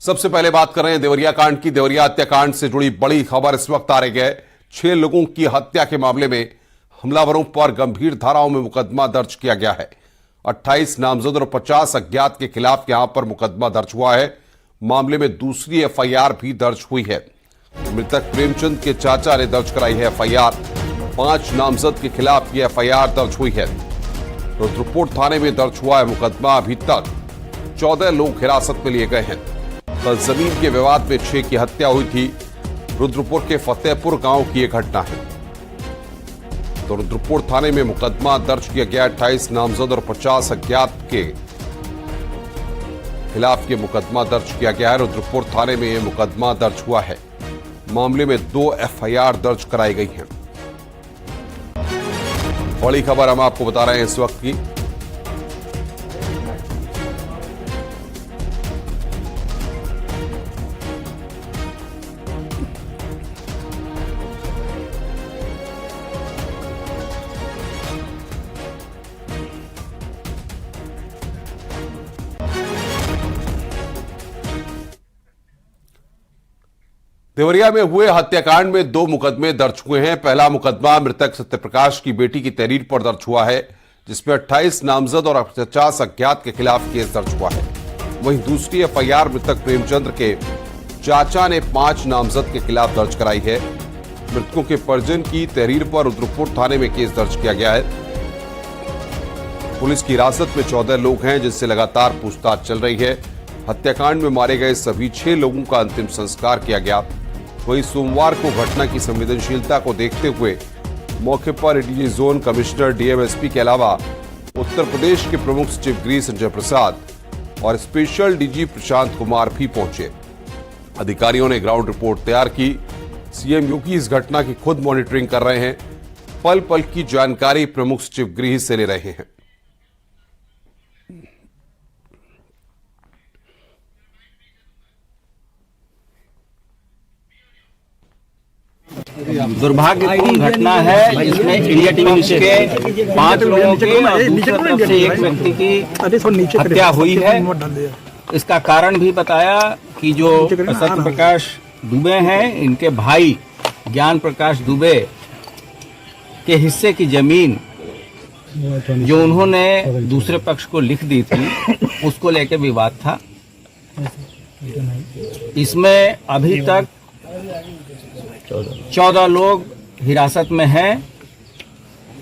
सबसे पहले बात कर रहे हैं देवरिया कांड की। देवरिया हत्याकांड से जुड़ी बड़ी खबर इस वक्त आ रही है। 6 लोगों की हत्या के मामले में हमलावरों पर गंभीर धाराओं में मुकदमा दर्ज किया गया है। 28 नामजद और 50 अज्ञात के खिलाफ यहां पर मुकदमा दर्ज हुआ है। मामले में दूसरी एफआईआर भी दर्ज हुई है। मृतक प्रेमचंद के चाचा ने दर्ज कराई है एफआईआर। 5 नामजद के खिलाफ यह एफआईआर दर्ज हुई है। रुद्रपुर थाने में दर्ज हुआ है मुकदमा। अभी तक 14 लोग हिरासत में लिए गए हैं। कल जमीन के विवाद में 6 की हत्या हुई थी। रुद्रपुर के फतेहपुर गांव की यह घटना है। तो रुद्रपुर थाने में मुकदमा दर्ज किया गया। 28 नामजद और 50 अज्ञात के खिलाफ यह मुकदमा दर्ज किया गया है। रुद्रपुर थाने में यह मुकदमा दर्ज हुआ है। मामले में 2 एफआईआर दर्ज कराई गई हैं। बड़ी खबर हम आपको बता रहे हैं इस वक्त की। देवरिया में हुए हत्याकांड में 2 मुकदमे दर्ज हुए हैं। पहला मुकदमा मृतक सत्यप्रकाश की बेटी की तहरीर पर दर्ज हुआ है, जिसमें 28 नामजद और 50 अज्ञात के खिलाफ केस दर्ज हुआ है। वहीं दूसरी एफआईआर मृतक प्रेमचंद के चाचा ने 5 नामजद के खिलाफ दर्ज कराई है। मृतकों के परिजन की तहरीर पर रुद्रपुर थाने में केस दर्ज किया गया है। पुलिस की हिरासत में 14 लोग हैं, जिनसे लगातार पूछताछ चल रही है। हत्याकांड में मारे गए सभी 6 लोगों का अंतिम संस्कार किया गया। वहीं सोमवार को घटना की संवेदनशीलता को देखते हुए मौके पर एडीजी जोन कमिश्नर डीएमएसपी के अलावा उत्तर प्रदेश के प्रमुख सचिव गृह संजय प्रसाद और स्पेशल डीजी प्रशांत कुमार भी पहुंचे। अधिकारियों ने ग्राउंड रिपोर्ट तैयार की। सीएम योगी इस घटना की खुद मॉनिटरिंग कर रहे हैं। पल पल की जानकारी प्रमुख सचिव गृह से ले रहे हैं। दुर्भाग्यपूर्ण घटना है जिसमें इंडिया टीम के 5 लोगों की और दूसरी तरफ से एक व्यक्ति की हत्या हुई है। इसका कारण भी बताया कि जो सत्य प्रकाश दुबे हैं, इनके भाई ज्ञान प्रकाश दुबे के हिस्से की जमीन जो उन्होंने दूसरे पक्ष को लिख दी थी, उसको लेकर विवाद था। इसमें अभी तक 14 लोग हिरासत में हैं।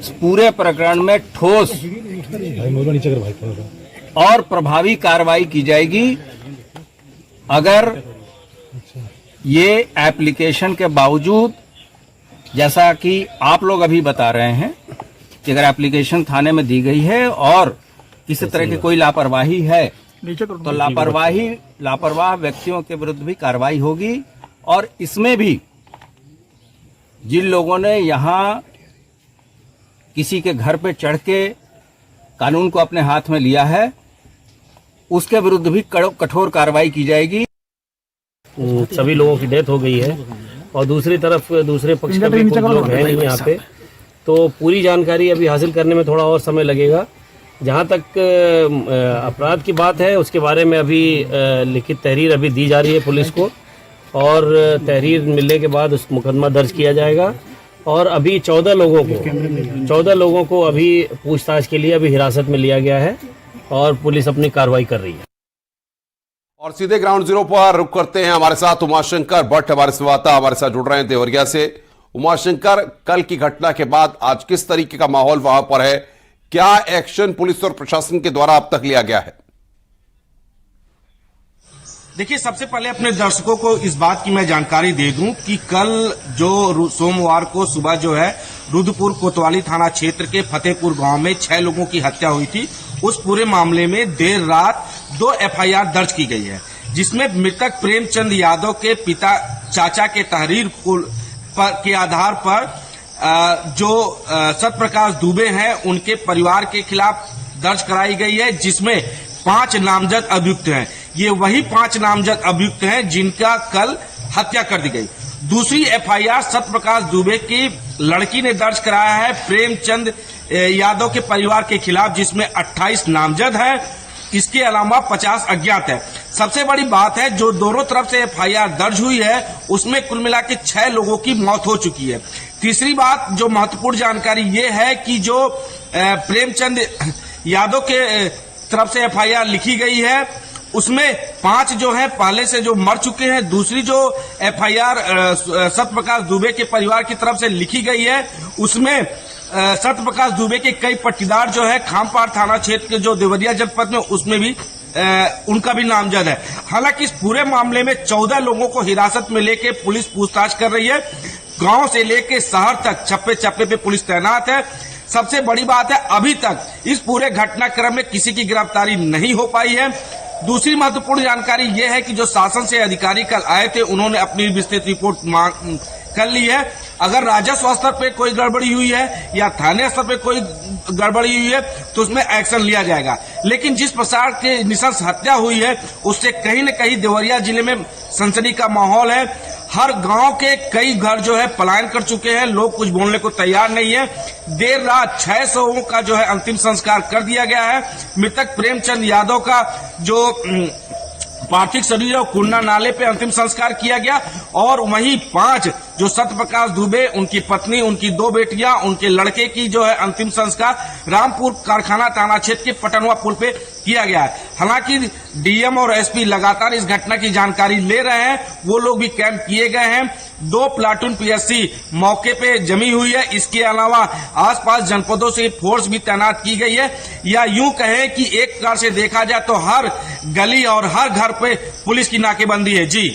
इस पूरे प्रकरण में ठोस और प्रभावी कार्रवाई की जाएगी। अगर ये एप्लीकेशन के बावजूद, जैसा कि आप लोग अभी बता रहे हैं कि अगर एप्लीकेशन थाने में दी गई है और किसी तरह की कोई लापरवाही है, तो लापरवाह व्यक्तियों के विरुद्ध भी कार्रवाई होगी। और इसमें भी जिन लोगों ने यहाँ किसी के घर पे चढ़ के कानून को अपने हाथ में लिया है, उसके विरुद्ध भी कठोर कार्रवाई की जाएगी। सभी लोगों की डेथ हो गई है और दूसरी तरफ दूसरे पक्ष का भी कुछ लोग हैं नहीं यहाँ पे, तो पूरी जानकारी अभी हासिल करने में थोड़ा और समय लगेगा। जहाँ तक अपराध की बात है, उसके बारे में अभी लिखित तहरीर अभी दी जा रही है पुलिस को, और तहरीर मिलने के बाद उस मुकदमा दर्ज किया जाएगा। और अभी 14 लोगों को अभी पूछताछ के लिए अभी हिरासत में लिया गया है और पुलिस अपनी कार्रवाई कर रही है। और सीधे ग्राउंड जीरो पर रुक करते हैं। हमारे साथ उमाशंकर भट्ट हमारे संवाददाता हमारे साथ जुड़ रहे हैं देवरिया से। उमाशंकर, कल की घटना के बाद आज किस तरीके का माहौल वहां पर है? क्या एक्शन पुलिस और प्रशासन के द्वारा अब तक लिया गया है? देखिए, सबसे पहले अपने दर्शकों को इस बात की मैं जानकारी दे दूं कि कल जो सोमवार को सुबह जो है रुद्रपुर कोतवाली थाना क्षेत्र के फतेहपुर गांव में 6 लोगों की हत्या हुई थी। उस पूरे मामले में देर रात 2 एफआईआर दर्ज की गई है, जिसमें मृतक प्रेमचंद यादव के पिता चाचा के तहरीर के आधार पर जो सत्यप्रकाश दुबे हैं, उनके परिवार के खिलाफ दर्ज कराई गई है, जिसमें 5 नामजद अभियुक्त हैं। ये वही 5 नामजद अभियुक्त हैं जिनका कल हत्या कर दी गई। दूसरी एफआईआर सत्यप्रकाश दुबे की लड़की ने दर्ज कराया है प्रेमचंद यादव के परिवार के खिलाफ, जिसमें 28 नामजद है। इसके अलावा 50 अज्ञात है। सबसे बड़ी बात है जो दोनों तरफ से एफआईआर दर्ज हुई है उसमें कुल मिला के 6 लोगों की मौत हो चुकी है। तीसरी बात जो महत्वपूर्ण जानकारी ये है कि जो प्रेमचंद यादव के तरफ से एफआईआर लिखी गई है उसमें 5 जो है पहले से जो मर चुके हैं। दूसरी जो एफआईआर सत्यप्रकाश दुबे के परिवार की तरफ से लिखी गई है उसमें सत्यप्रकाश दुबे के कई पट्टीदार जो है खामपाड़ थाना क्षेत्र के जो देवरिया जनपद में उसमें भी उनका भी नामजद है। हालांकि इस पूरे मामले में 14 लोगों को हिरासत में लेके पुलिस पूछताछ कर रही है। गांव से लेके शहर तक चप्पे चप्पे पे पुलिस तैनात है। सबसे बड़ी बात है अभी तक इस पूरे घटनाक्रम में किसी की गिरफ्तारी नहीं हो पाई है। दूसरी महत्वपूर्ण जानकारी यह है कि जो शासन से अधिकारी कल आए थे उन्होंने अपनी विस्तृत रिपोर्ट मांग कर ली है। अगर राजस्व स्तर पे कोई गड़बड़ी हुई है या थाने स्तर पे कोई गड़बड़ी हुई है तो उसमें एक्शन लिया जाएगा। लेकिन जिस प्रकार के नृशंस हत्या हुई है उससे कहीं न कहीं देवरिया जिले में सनसनी का माहौल है। हर गांव के कई घर जो है पलायन कर चुके हैं, लोग कुछ बोलने को तैयार नहीं है। देर रात 600 का जो है अंतिम संस्कार कर दिया गया है। मृतक प्रेमचंद यादव का जो पार्थिव शरीर और कुंडा नाले पे अंतिम संस्कार किया गया और वहीं 5 जो सत्यप्रकाश दुबे, उनकी पत्नी, उनकी 2 बेटियां, उनके लड़के की जो है अंतिम संस्कार रामपुर कारखाना थाना क्षेत्र के पटनवा पुल पे किया गया है। हालांकि डीएम और एसपी लगातार इस घटना की जानकारी ले रहे हैं। वो लोग भी कैंप किए गए हैं। 2 प्लाटून पीएससी मौके पे जमी हुई है। इसके अलावा आसपास जनपदों से फोर्स भी तैनात की गई है। या यूं कहें कि एक प्रकार से देखा जाए तो हर गली और हर घर पे पुलिस की नाकेबंदी है। जी